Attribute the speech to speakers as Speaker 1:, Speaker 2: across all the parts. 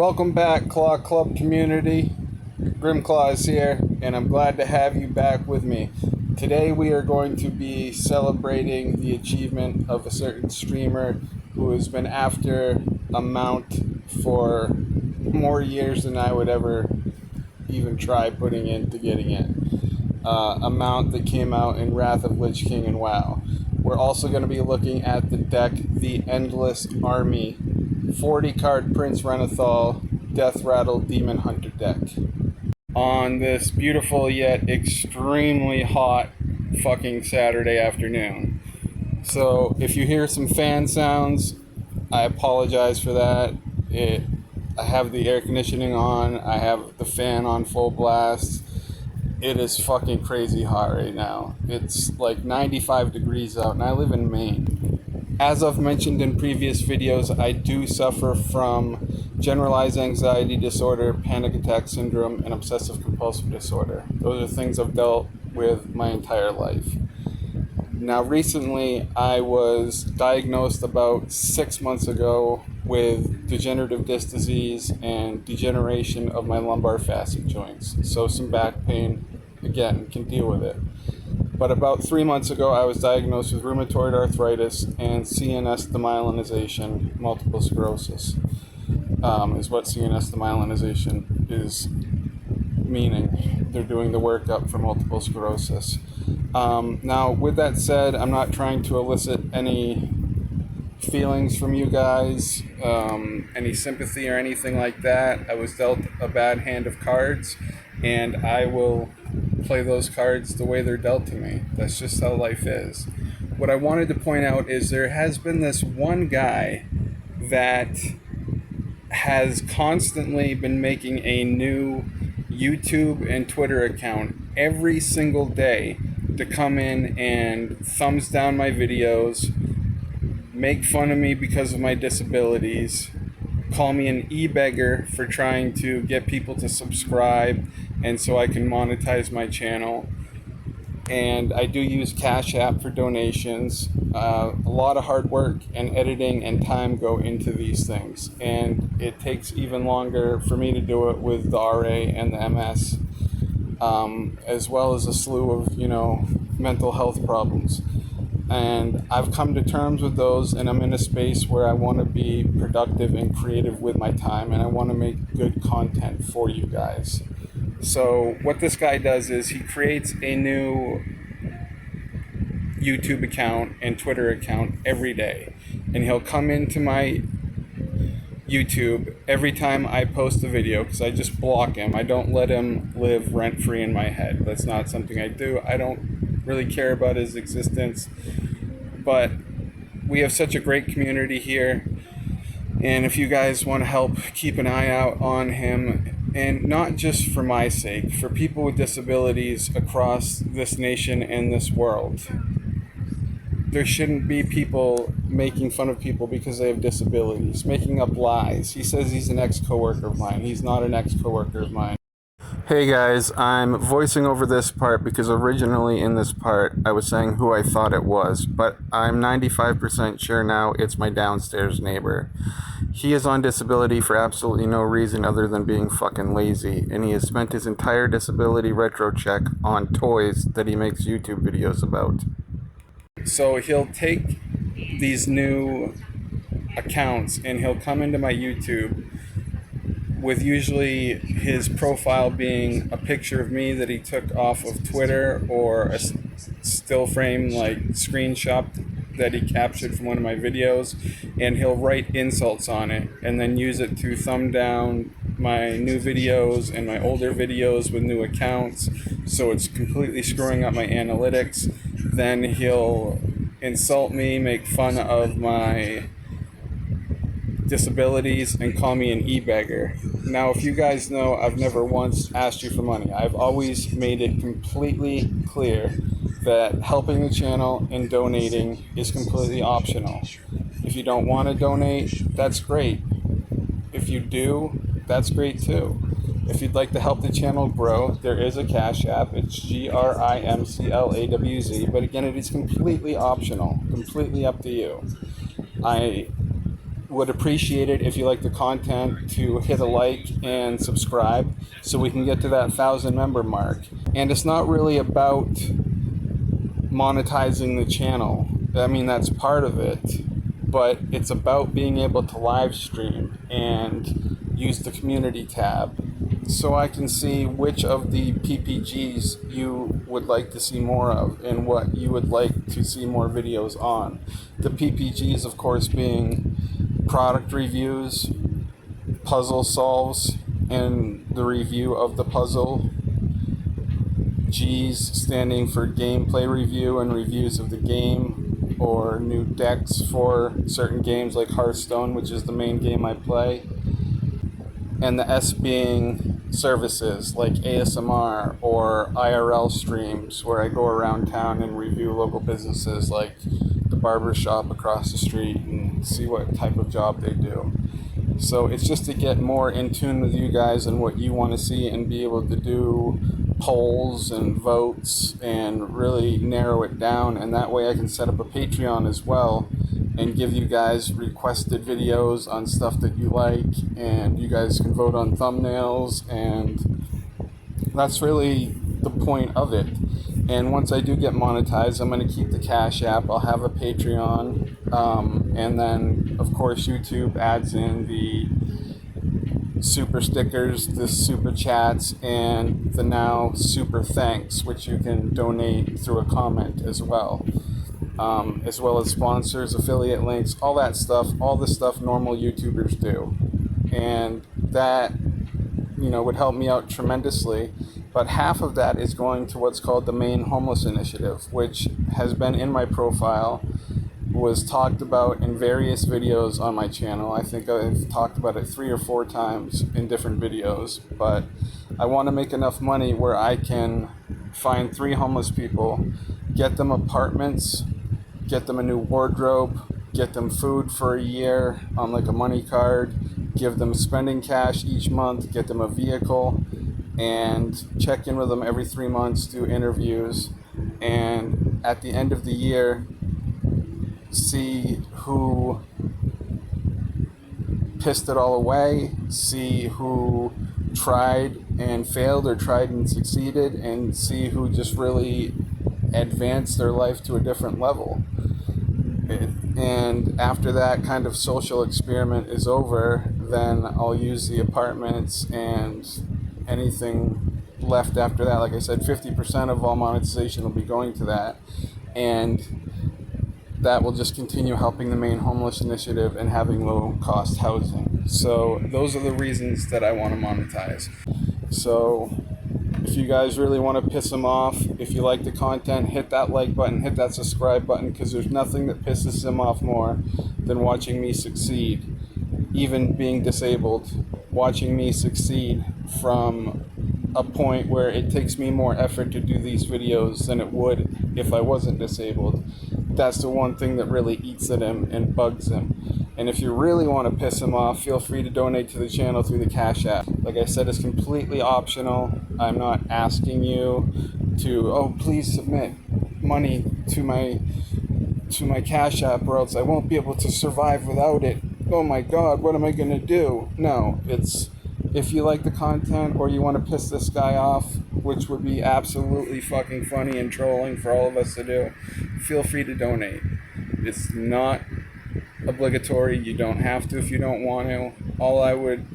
Speaker 1: Welcome back, Claw Club community. Grimclaw is here, and I'm glad to have you back with me. Today we are going to be celebrating the achievement of a certain streamer who has been after a mount for more years than I would ever even try putting into getting it. A mount that came out in Wrath of Lich King and WoW. We're also going to be looking at the deck, the Endless Army 40 card Prince Renathal Deathrattle Demon Hunter deck on this beautiful yet extremely hot fucking Saturday afternoon. So if you hear some fan sounds, I apologize for that. I have the air conditioning on, I have the fan on full blast. It is fucking crazy hot right now. It's like 95 degrees out and I live in Maine. As I've mentioned in previous videos, I do suffer from generalized anxiety disorder, panic attack syndrome, and obsessive compulsive disorder. Those are things I've dealt with my entire life. Now recently, I was diagnosed about 6 months ago with degenerative disc disease and degeneration of my lumbar facet joints. So some back pain, again, can deal with it. But about 3 months ago, I was diagnosed with rheumatoid arthritis and CNS demyelinization, multiple sclerosis, is what CNS demyelinization is meaning. They're doing the workup for multiple sclerosis. Now, with that said, I'm not trying to elicit any feelings from you guys, any sympathy or anything like that. I was dealt a bad hand of cards, and I will play those cards the way they're dealt to me. That's just how life is. What I wanted to point out is there has been this one guy that has constantly been making a new YouTube and Twitter account every single day to come in and thumbs down my videos, make fun of me because of my disabilities, call me an e-beggar for trying to get people to subscribe and so I can monetize my channel. And I do use Cash App for donations. A lot of hard work and editing and time go into these things, and it takes even longer for me to do it with the RA and the MS, as well as a slew of mental health problems. And I've come to terms with those, and I'm in a space where I want to be productive and creative with my time, and I want to make good content for you guys. So what this guy does is he creates a new YouTube account and Twitter account every day. And he'll come into my YouTube every time I post a video, because I just block him. I don't let him live rent-free in my head. That's not something I do. I don't really care about his existence. But we have such a great community here. And if you guys want to help keep an eye out on him, and not just for my sake, for people with disabilities across this nation and this world. There shouldn't be people making fun of people because they have disabilities, making up lies. He says he's an ex-coworker of mine. He's not an ex-coworker of mine. Hey guys, I'm voicing over this part because originally in this part I was saying who I thought it was, but I'm 95% sure now it's my downstairs neighbor. He is on disability for absolutely no reason other than being fucking lazy, and he has spent his entire disability retro check on toys that he makes YouTube videos about. So he'll take these new accounts and he'll come into my YouTube with usually his profile being a picture of me that he took off of Twitter, or a still frame like screenshot that he captured from one of my videos, and he'll write insults on it and then use it to thumb down my new videos and my older videos with new accounts, so it's completely screwing up my analytics. Then he'll insult me, make fun of my disabilities, and call me an e-beggar. Now, if you guys know, I've never once asked you for money. I've always made it completely clear that helping the channel and donating is completely optional. If you don't want to donate, that's great. If you do, that's great too. If you'd like to help the channel grow, there is a Cash App. It's GRIMCLAWZ, but again, it is completely optional, completely up to you. I would appreciate it if you like the content to hit a like and subscribe so we can get to that 1,000 member mark. And it's not really about monetizing the channel. I mean, that's part of it, but it's about being able to live stream and use the community tab so I can see which of the PPGs you would like to see more of and what you would like to see more videos on. The PPGs, of course, being product reviews, puzzle solves, and the review of the puzzle. G's standing for gameplay review and reviews of the game, or new decks for certain games like Hearthstone, which is the main game I play. And the S being services like ASMR or IRL streams where I go around town and review local businesses like the barber shop across the street and see what type of job they do. So it's just to get more in tune with you guys and what you want to see and be able to do polls and votes and really narrow it down, and that way I can set up a Patreon as well and give you guys requested videos on stuff that you like, and you guys can vote on thumbnails, and that's really the point of it. And once I do get monetized, I'm going to keep the Cash App, I'll have a Patreon, and then of course YouTube adds in the super stickers, the super chats, and the now super thanks, which you can donate through a comment as well. As well as sponsors, affiliate links, all that stuff, all the stuff normal YouTubers do. And that, would help me out tremendously. But half of that is going to what's called the Maine Homeless Initiative, which has been in my profile, was talked about in various videos on my channel. I think I've talked about it 3 or 4 times in different videos. But I want to make enough money where I can find 3 homeless people, get them apartments, get them a new wardrobe, get them food for a year on like a money card, give them spending cash each month, get them a vehicle, and check in with them every 3 months, do interviews, and at the end of the year, see who pissed it all away, see who tried and failed or tried and succeeded, and see who just really advanced their life to a different level. And after that kind of social experiment is over, then I'll use the apartments and anything left after that. Like I said, 50% of all monetization will be going to that, and that will just continue helping the Maine Homeless Initiative and having low cost housing. So those are the reasons that I want to monetize. So if you guys really want to piss them off, if you like the content, hit that like button, hit that subscribe button, because there's nothing that pisses them off more than watching me succeed, even being disabled, watching me succeed from a point where it takes me more effort to do these videos than it would if I wasn't disabled. That's the one thing that really eats at him and bugs him. And if you really want to piss him off, feel free to donate to the channel through the Cash App. Like I said, it's completely optional. I'm not asking you to, please submit money to my Cash App or else I won't be able to survive without it. Oh my God, what am I going to do? No, it's if you like the content or you want to piss this guy off, which would be absolutely fucking funny and trolling for all of us to do, feel free to donate. It's not obligatory. You don't have to if you don't want to. All I would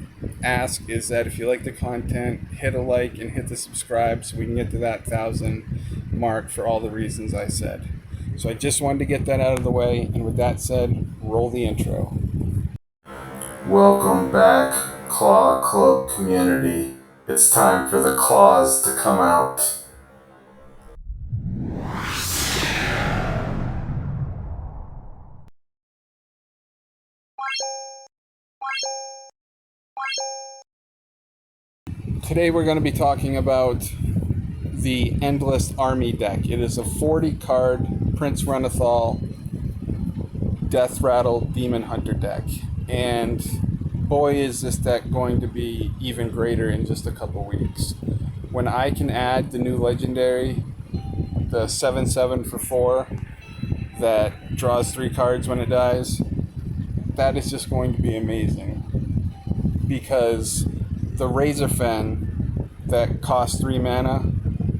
Speaker 1: ask is that if you like the content, hit a like and hit the subscribe so we can get to that 1,000 mark for all the reasons I said. So I just wanted to get that out of the way, and with that said, roll the intro. Welcome back, Claw Club community. It's time for the claws to come out. Today we're going to be talking about the Endless Army deck. It is a 40-card Prince Renathal Deathrattle Demon Hunter deck. And boy, is this deck going to be even greater in just a couple weeks. When I can add the new legendary, the 7/7 for 4, that draws 3 cards when it dies, that is just going to be amazing. Because the Razorfen that costs 3 mana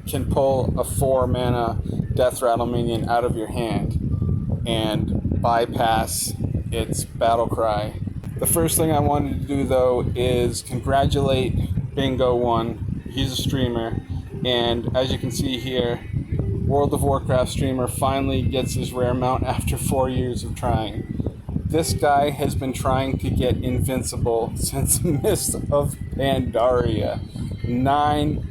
Speaker 1: can pull a 4 mana Deathrattle minion out of your hand and bypass its battle cry. The first thing I wanted to do though is congratulate Bingo1. He's a streamer, and as you can see here, World of Warcraft streamer finally gets his rare mount after 4 years of trying. This guy has been trying to get invincible since Mist of Pandaria. 9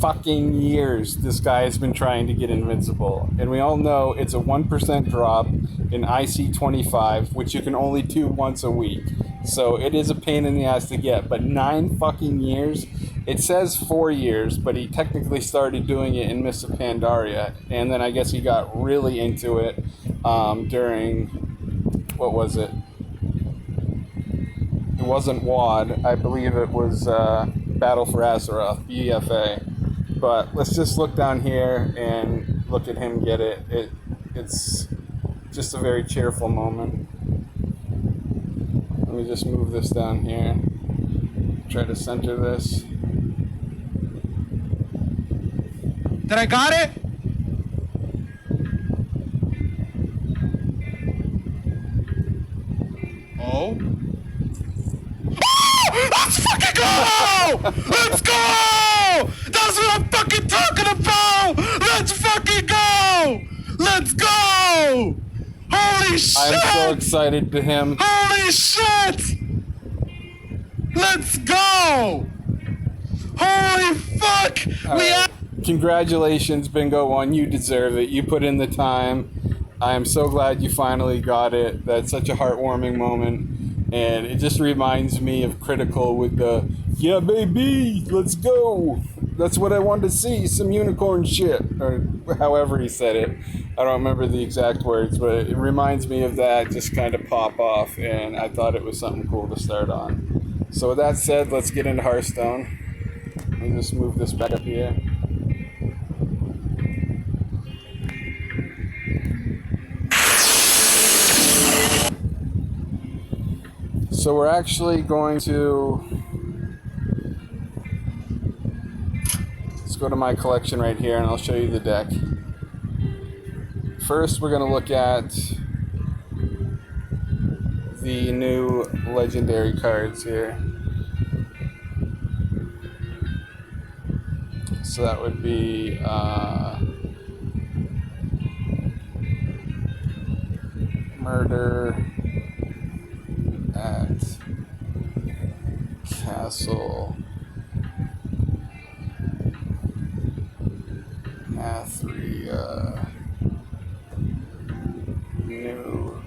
Speaker 1: fucking years this guy has been trying to get invincible. And we all know it's a 1% drop in IC25, which you can only do once a week. So it is a pain in the ass to get, but 9 fucking years? It says 4 years, but he technically started doing it in Mist of Pandaria. And then I guess he got really into it during, what was it? It wasn't WoD. I believe it was Battle for Azeroth, BFA. But let's just look down here and look at him get it. It's just a very cheerful moment. Let me just move this down here. Try to center this.
Speaker 2: Did I got it? Oh. Let's fucking go! Let's go! That's what I'm fucking talking about! Let's fucking go! Let's go! Holy shit!
Speaker 1: I'm so excited to him.
Speaker 2: Holy shit! Let's go! Holy fuck!
Speaker 1: Congratulations, Bingo1. You deserve it. You put in the time. I am so glad you finally got it. That's such a heartwarming moment. And it just reminds me of Critical with the, yeah, baby, let's go. That's what I wanted to see, some unicorn shit. Or however he said it. I don't remember the exact words, but it reminds me of that just kind of pop off. And I thought it was something cool to start on. So with that said, let's get into Hearthstone. Let me just move this back up here. So we're actually going to, let's go to my collection right here and I'll show you the deck. First we're going to look at the new legendary cards here. So that would be Murder at Castle Mathria, new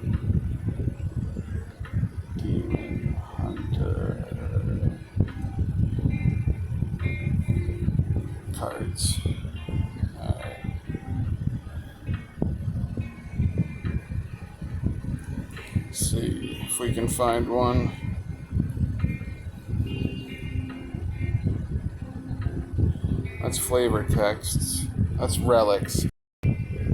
Speaker 1: Demon Hunter cards. Alright. See if we can find one. That's flavor texts. That's relics.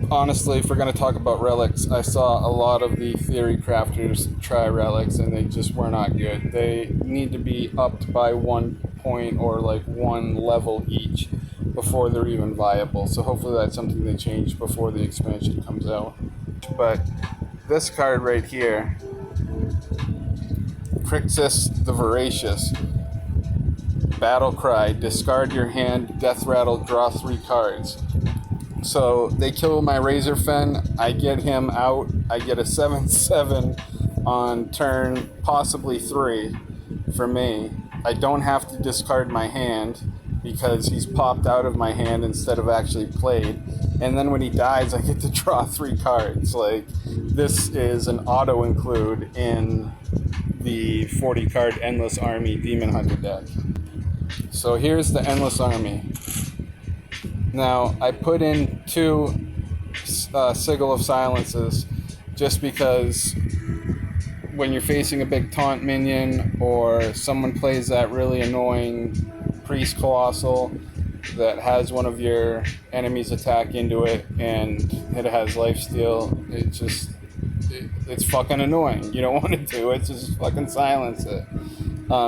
Speaker 1: Honestly, if we're going to talk about relics, I saw a lot of the theory crafters try relics and they just were not good. They need to be upped by 1 point or like 1 level each before they're even viable. So hopefully that's something they change before the expansion comes out. But this card right here, Kurtrus the Voracious, Battle Cry, discard your hand, Deathrattle, draw 3 cards. So they kill my Razorfen, I get him out, I get a 7/7 on turn possibly 3 for me. I don't have to discard my hand because he's popped out of my hand instead of actually played. And then when he dies, I get to draw 3 cards. Like, this is an auto include in the 40 card Endless Army Demon Hunter deck. So here's the Endless Army. Now, I put in 2 Sigil of Silences just because when you're facing a big taunt minion or someone plays that really annoying Priest Colossal that has one of your enemies attack into it and it has lifesteal, it's fucking annoying. You don't want to do it, just fucking silence it.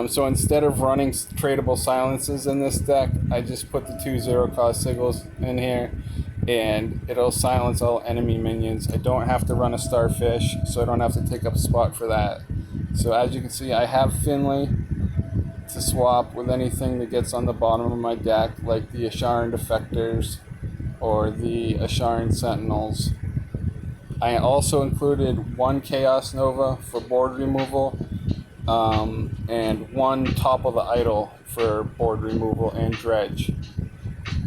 Speaker 1: So instead of running tradable silences in this deck, I just put the 2 0-cost sigils in here, and it'll silence all enemy minions. I don't have to run a starfish, so I don't have to take up a spot for that. So as you can see, I have Finley to swap with anything that gets on the bottom of my deck, like the Azsharan Defectors or the Azsharan Sentinels. I also included 1 Chaos Nova for board removal, and 1 Topple the Idol for board removal and dredge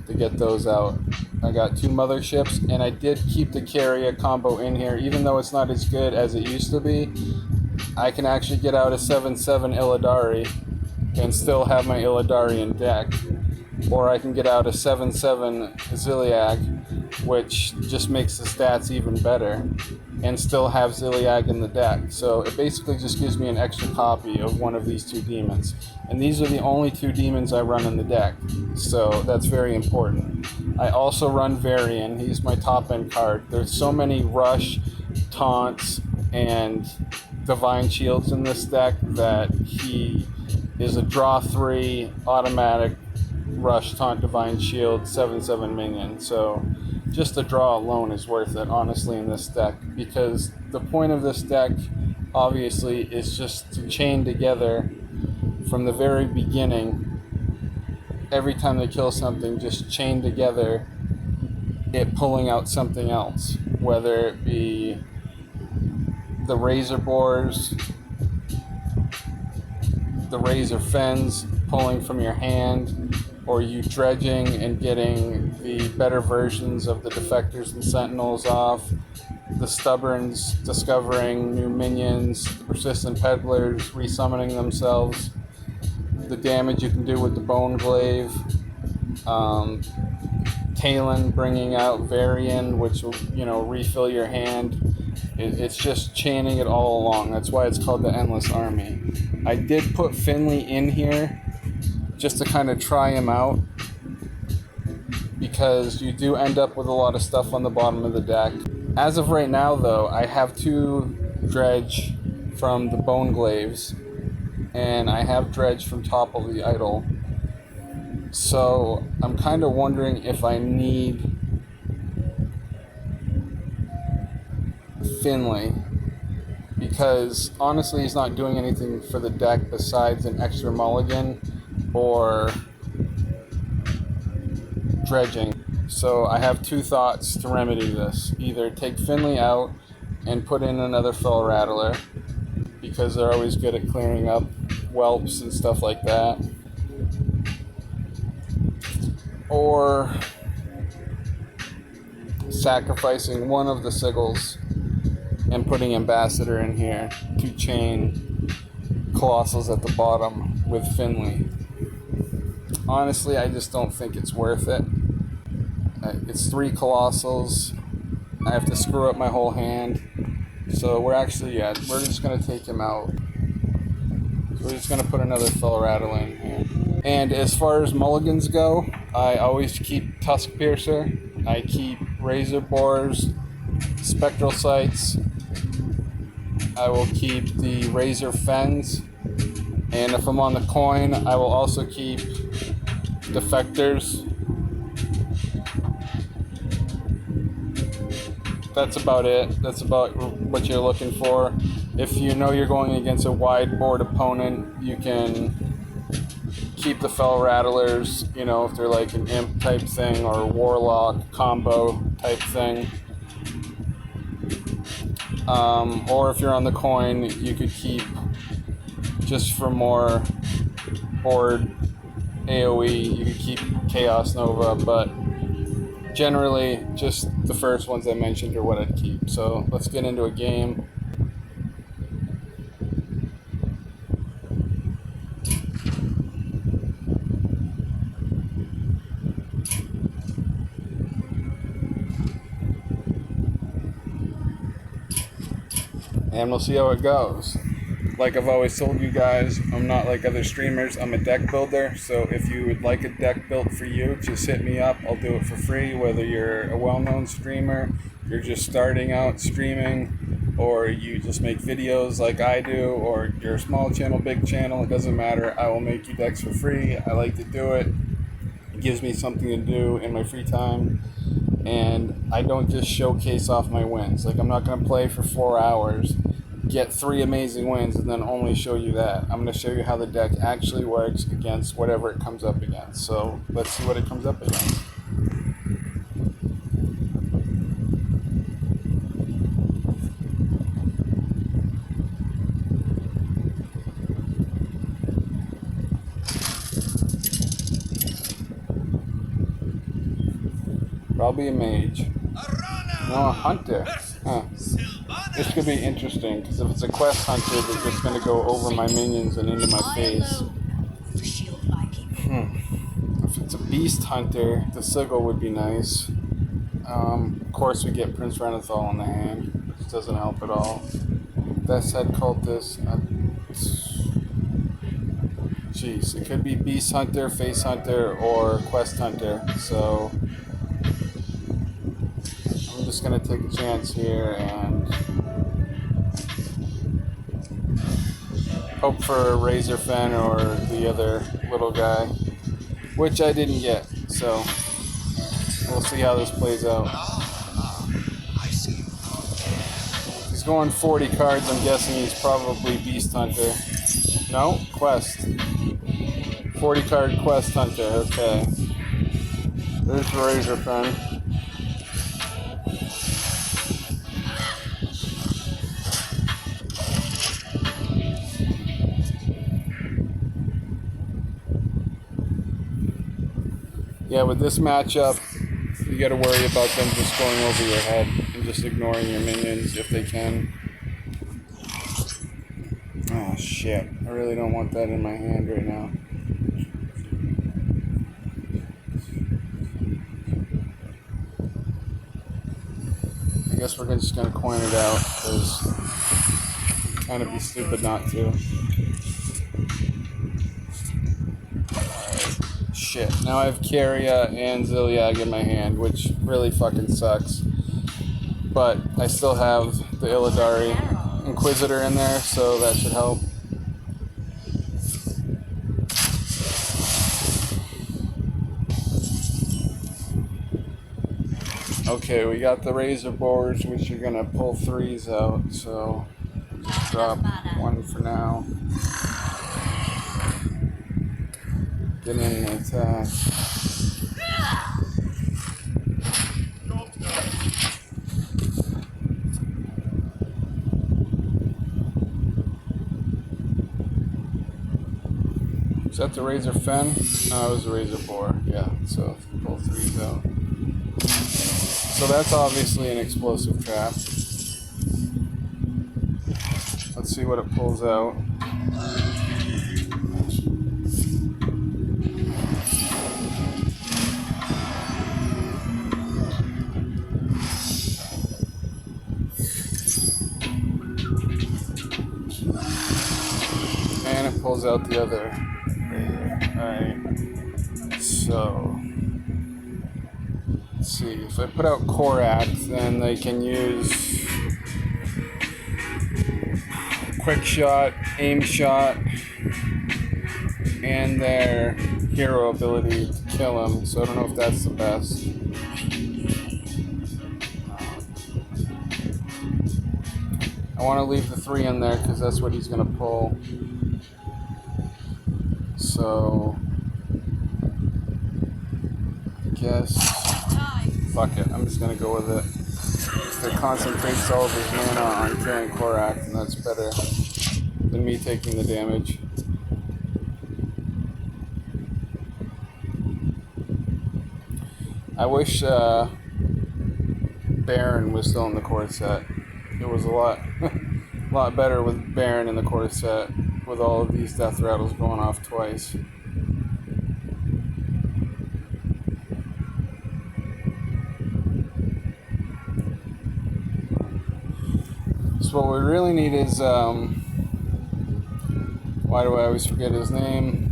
Speaker 1: to get those out. I got 2 Motherships, and I did keep the Caria combo in here, even though it's not as good as it used to be. I can actually get out a 7/7 Illidari and still have my Illidari in deck. Or I can get out a 7/7 Xhilag, which just makes the stats even better, and still have Xhilag in the deck. So it basically just gives me an extra copy of one of these 2 demons. And these are the only 2 demons I run in the deck, so that's very important. I also run Varian. He's my top end card. There's so many rush, taunts, and divine shields in this deck that he is a draw 3 automatic rush, taunt, divine shield, 7/7 minion. So just the draw alone is worth it, honestly, in this deck, because the point of this deck obviously is just to chain together from the very beginning. Every time they kill something, just chain together it pulling out something else, whether it be the Razorboars, the Razorfens pulling from your hand, or you dredging and getting the better versions of the Defectors and Sentinels off, the Stubborns discovering new minions, the persistent Peddlers resummoning themselves, the damage you can do with the Bone Glaive, Taelan bringing out Varian, which will, refill your hand. It's just chaining it all along. That's why it's called the Endless Army. I did put Finley in here just to kind of try him out, because you do end up with a lot of stuff on the bottom of the deck. As of right now, though, I have 2 dredge from the Bone Glaives, and I have dredge from Topple the Idol. So I'm kind of wondering if I need Finley, because honestly he's not doing anything for the deck besides an extra mulligan or dredging. So I have 2 thoughts to remedy this. Either take Finley out and put in another Felrattler, because they're always good at clearing up whelps and stuff like that, or sacrificing one of the sigils and putting Ambassador in here to chain Colossals at the bottom with Finley. Honestly, I just don't think it's worth it. It's 3 Colossals. I have to screw up my whole hand. So we're just going to take him out. So we're just going to put another Felrattler in here. And as far as mulligans go, I always keep Tuskpiercer. I keep Razorboars, Spectral Sights. I will keep the Razorfens. And if I'm on the coin, I will also keep Defectors. That's about it. That's about what you're looking for. If you know you're going against a wide board opponent, you can keep the Felrattlers, if they're like an imp type thing or a warlock combo type thing. Or if you're on the coin, you could keep, just for more board AoE, you could keep Chaos Nova, but generally just the first ones I mentioned are what I'd keep. So let's get into a game. And we'll see how it goes. like I've always told you guys, I'm not like other streamers. I'm a deck builder, so if you would like a deck built for you, just hit me up. I'll do it for free, whether you're a well-known streamer, you're just starting out streaming, or you just make videos like I do, or you're a small channel, big channel, it doesn't matter. I will make you decks for free. I like to do it. It gives me something to do in my free time, and I don't just showcase off my wins. Like, I'm not going to play for 4 hours, get 3 amazing wins, and then only show you that. I'm going to show you how the deck actually works against whatever it comes up against. So let's see what it comes up against. Probably a mage. No, a hunter. Huh. This could be interesting, because if it's a quest hunter, they're just going to go over my minions and into my face. If it's a beast hunter, the Sigil would be nice. Of course, we get Prince Renathal in the hand, which doesn't help at all. That said, Cultist. Jeez, it could be beast hunter, face hunter, or quest hunter. So I'm just gonna take a chance here and hope for a Razorfen or the other little guy, which I didn't get. So we'll see how this plays out. He's going 40 cards. I'm guessing he's probably beast hunter. No, quest. 40 card quest hunter. Okay. There's Razorfen. Yeah, with this matchup, you gotta worry about them just going over your head and just ignoring your minions if they can. Oh shit, I really don't want that in my hand right now. I guess we're just gonna coin it out, because it'd kind of be stupid not to. Shit, now I have Caria and Xhilag in my hand, which really fucking sucks. But I still have the Illidari Inquisitor in there, so that should help. Okay, we got the Razorboars, which are gonna pull 3s out, so just drop 1 for now. Get in the attack. Is that the Razorfen? No, it was the Razorboar. Yeah, so pull 3s out. So that's obviously an explosive trap. Let's see what it pulls out. And it pulls out the other. Alright. So let's see. If I put out Korrak, then they can use quick shot, aim shot, and their hero ability to kill him. So I don't know if that's the best. I want to leave the 3 in there because that's what he's going to pull. So I guess, fuck it, I'm just going to go with it. If it concentrates all of his mana on killing Korrak, and that's better than me taking the damage. I wish Baron was still in the core set. It was a lot better with Baron in the core set, with all of these Deathrattles going off twice. So what we really need is Why do I always forget his name?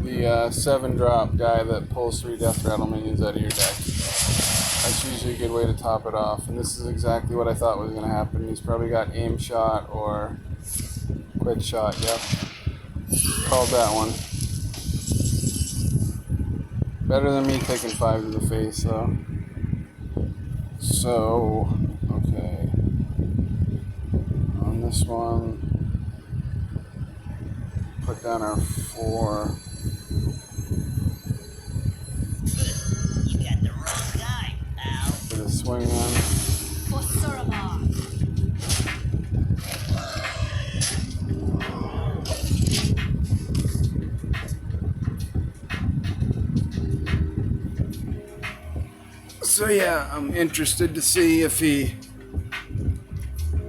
Speaker 1: The 7-drop guy that pulls 3 Deathrattle minions out of your deck. That's usually a good way to top it off. And this is exactly what I thought was going to happen. He's probably got aim shot or quick shot. Yep. Called that one. Better than me taking 5 to the face, though. So, okay. On this one, put down our 4.
Speaker 3: You got the wrong guy, pal.
Speaker 1: Put a swing on.
Speaker 3: For Soromar.
Speaker 1: So yeah, I'm interested to see if he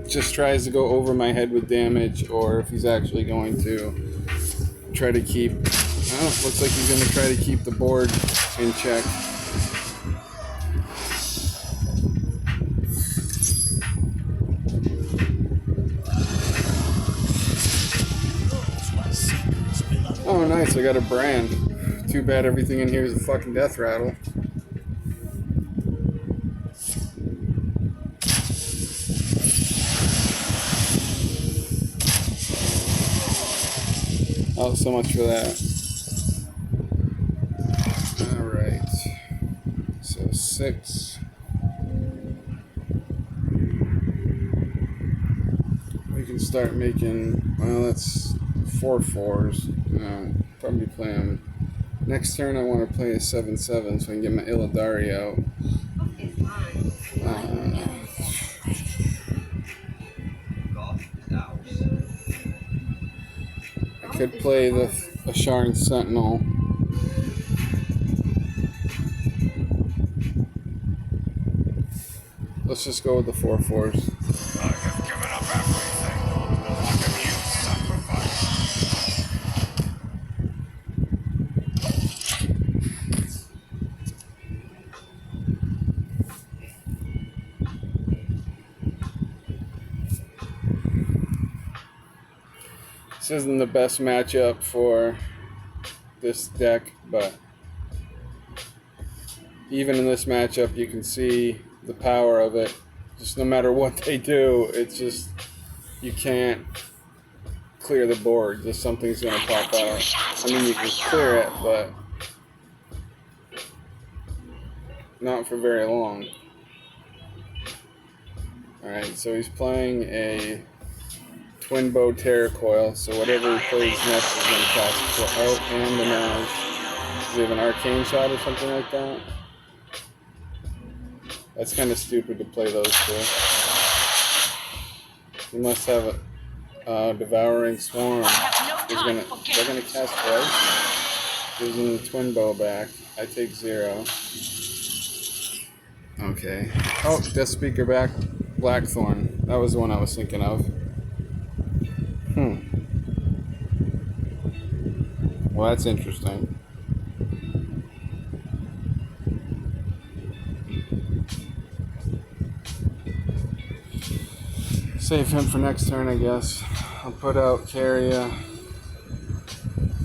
Speaker 1: just tries to go over my head with damage, or if he's actually going to try to keep... Oh, looks like he's going to try to keep the board in check. Oh nice, I got a brand. Too bad everything in here is a fucking Deathrattle. Oh, so much for that. Alright. So 6. We can start making, well, that's 4 4s. Probably play them. Next turn I want to play a 7/7 so I can get my Illidari out. I could play the Azsharan Sentinel. Let's just go with the 4 4s.
Speaker 2: I have given up everything. What have you sacrificed?
Speaker 1: This isn't the best matchup for this deck, but even in this matchup you can see the power of it. Just no matter what they do, it's just, you can't clear the board. Just something's going to pop out. I mean, you can clear it, but not for very long. Alright, so he's playing a Twin Bow Terracoil, so whatever he plays next is going to cast out and the Naz. Does he have an Arcane Shot or something like that? That's kind of stupid to play those two. He must have a Devouring Swarm. They're gonna cast twice. Using the Twin Bow back. I take 0. Okay. Oh, Death Speaker back. Blackthorn. That was the one I was thinking of. Well, that's interesting. Save him for next turn, I guess. I'll put out Caria.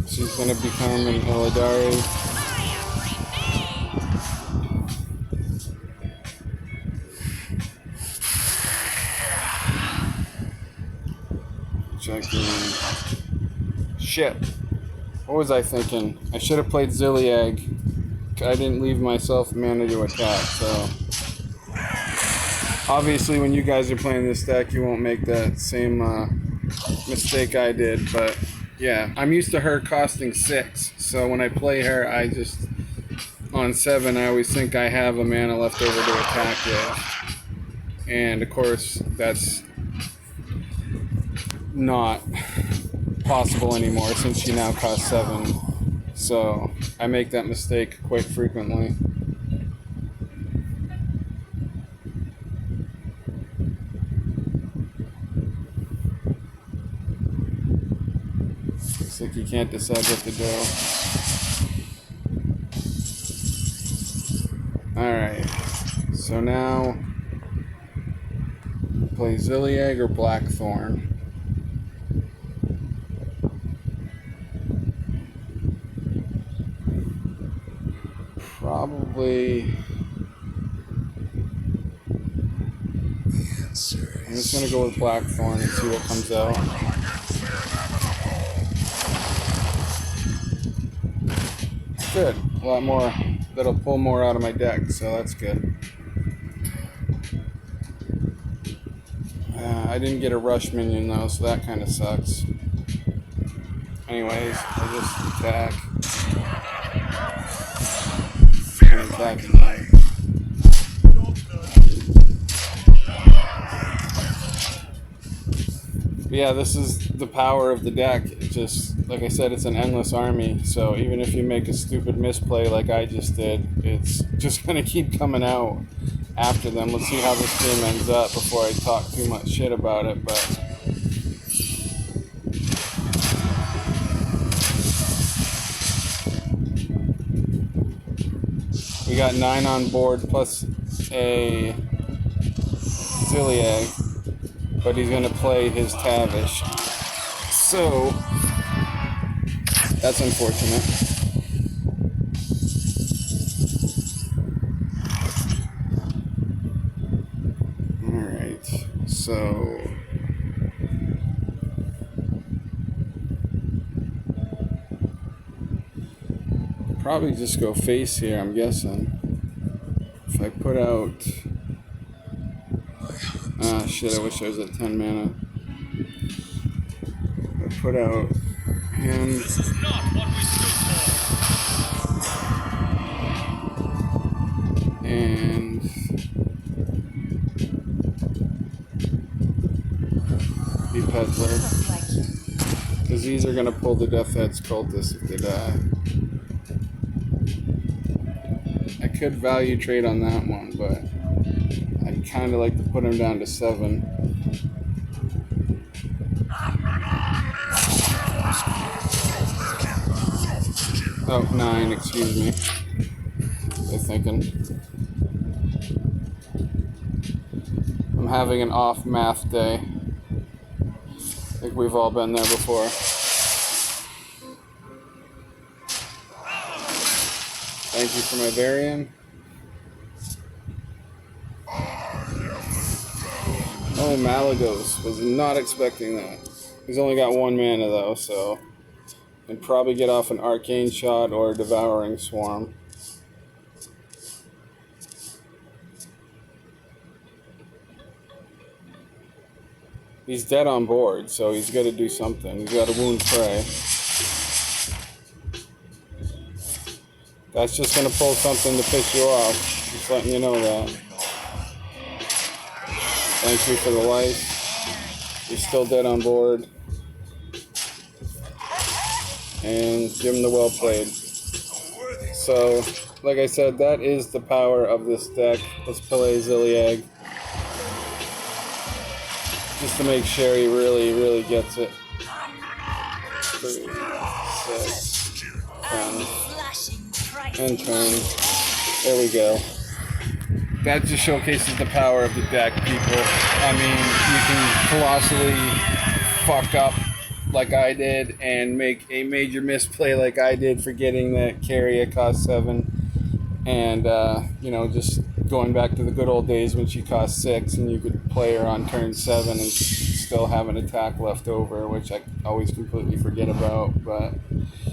Speaker 1: She's gonna become an Illidari. Checking. Shit. What was I thinking? I should have played Xhilag. I didn't leave myself mana to attack, so... Obviously, when you guys are playing this deck, you won't make that same mistake I did, but yeah. I'm used to her costing 6, so when I play her, I just... On 7, I always think I have a mana left over to attack with. And, of course, that's not possible anymore since she now costs 7. So I make that mistake quite frequently. Looks like you can't decide what to do. Alright, so now play Xhilag or Blackthorn. probably... I'm just going to go with Blackthorn and see what comes out. Good. A lot more. That'll pull more out of my deck, so that's good. I didn't get a rush minion though, so that kind of sucks. Anyways, I'll just attack. And attack again. But yeah, this is the power of the deck. It's just, like I said, it's an endless army. So even if you make a stupid misplay like I just did, it's just going to keep coming out after them. Let's see how this game ends up before I talk too much shit about it. But we got 9 on board plus a Xhilag, but he's going to play his Tavish. So that's unfortunate. So probably just go face here, I'm guessing. If I put out... Ah, shit, I wish I was at 10 mana. I put out him. This is not what we stood for. And... the Peddler. Because these are going to pull the Deathhead's Cultist if they die. I could value trade on that one, but I'd kind of like to put him down to 7. Oh, 9, excuse me. I'm thinking. I'm having an off math day. I think we've all been there before. Thank you for my Varian. Oh, Malagos. Was not expecting that. He's only got 1 mana though, so... and probably get off an Arcane Shot or a Devouring Swarm. He's dead on board, so he's got to do something. He's got to wound prey. That's just going to pull something to piss you off. Just letting you know that. Thank you for the life. He's still dead on board. And give him the well played. So, like I said, that is the power of this deck. Let's play Xhilag. Just to make sure he really gets it. 3, 6, 10, and turn. There we go. That just showcases the power of the deck, people. I mean, you can colossally fuck up like I did and make a major misplay like I did, forgetting that Caria cost 7. And, you know, just going back to the good old days when she cost 6 and you could play her on turn 7 and still have an attack left over, which I always completely forget about. But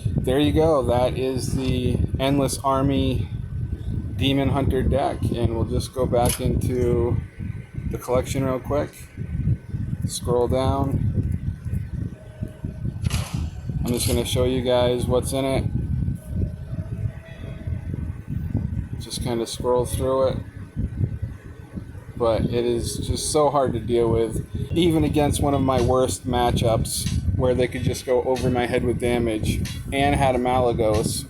Speaker 1: there you go. That is the Endless Army Demon Hunter deck. And we'll just go back into the collection real quick. Scroll down. I'm just going to show you guys what's in it. Just kind of scroll through it. But it is just so hard to deal with. Even against one of my worst matchups, where they could just go over my head with damage, and had a Malagos,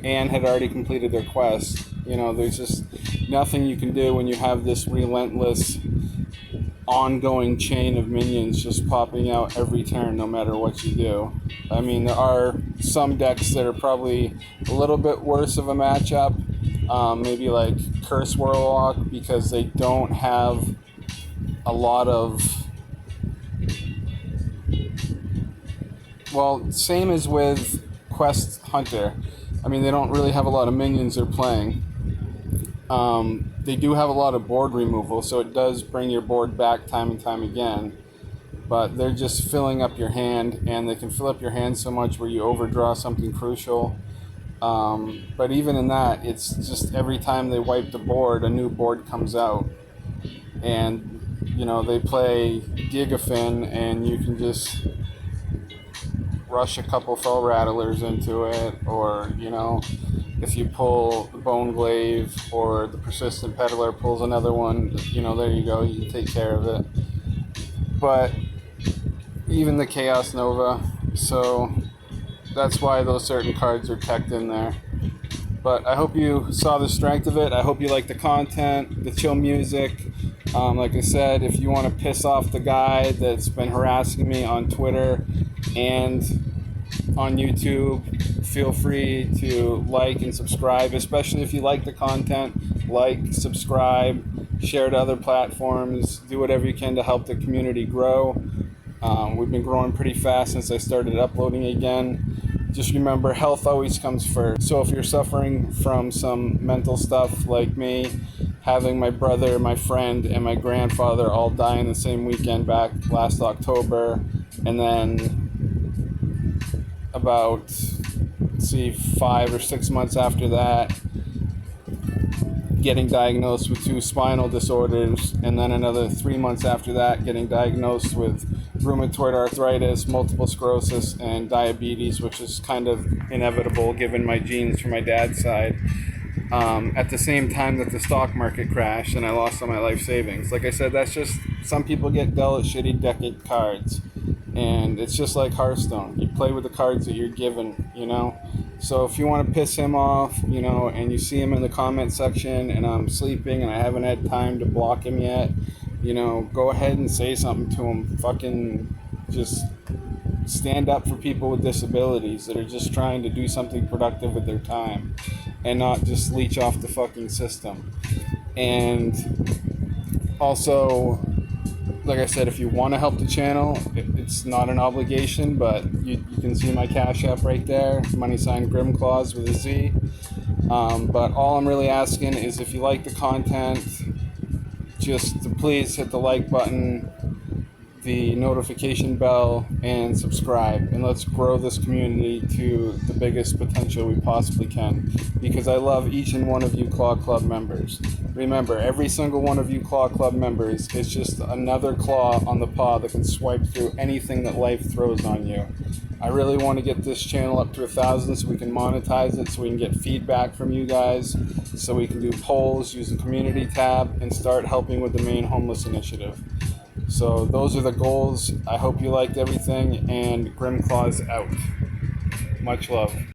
Speaker 1: and had already completed their quest. You know, there's just nothing you can do when you have this relentless, ongoing chain of minions just popping out every turn, no matter what you do. I mean, there are some decks that are probably a little bit worse of a matchup. Maybe like Curse Warlock, because they don't have a lot of... Well, same as with Quest Hunter. I mean, they don't really have a lot of minions they're playing. They do have a lot of board removal, so it does bring your board back time and time again. But they're just filling up your hand, and they can fill up your hand so much where you overdraw something crucial. But even in that, it's just every time they wipe the board, a new board comes out. And, you know, they play Gigafin, and you can just rush a couple Felrattlers into it, or, you know, if you pull the Bone Glaive or the Persistent Peddler pulls another one, you know, there you go, you can take care of it. But even the Chaos Nova, so that's why those certain cards are teched in there. But I hope you saw the strength of it. I hope you like the content, the chill music. Like I said, if you want to piss off the guy that's been harassing me on Twitter and on YouTube, feel free to like and subscribe, especially if you like the content. Like, subscribe, share to other platforms, do whatever you can to help the community grow. We've been growing pretty fast since I started uploading again. Just remember, health always comes first. So if you're suffering from some mental stuff like me, having my brother, my friend, and my grandfather all die in the same weekend back last October, and then about, 5 or 6 months after that, getting diagnosed with 2 spinal disorders, and then another 3 months after that, getting diagnosed with rheumatoid arthritis, multiple sclerosis, and diabetes, which is kind of inevitable given my genes from my dad's side. At the same time that the stock market crashed and I lost all my life savings. Like I said, that's just, some people get dealt shitty deck of cards, and it's just like Hearthstone. You play with the cards that you're given, you know? So if you want to piss him off, you know, and you see him in the comment section and I'm sleeping and I haven't had time to block him yet, you know, go ahead and say something to him. Fucking just stand up for people with disabilities that are just trying to do something productive with their time and not just leech off the fucking system. And also, like I said, if you want to help the channel, it's not an obligation, but you can see my Cash App right there, #Grimclaws with a Z. But all I'm really asking is, if you like the content, just to please hit the like button, the notification bell, and subscribe, and let's grow this community to the biggest potential we possibly can, because I love each and one of you Claw Club members. Remember, every single one of you Claw Club members is just another claw on the paw that can swipe through anything that life throws on you. I really want to get this channel up to 1,000 so we can monetize it, so we can get feedback from you guys, so we can do polls, use the community tab, and start helping with the main homeless initiative. So those are the goals. I hope you liked everything, and Grimclaws out. Much love.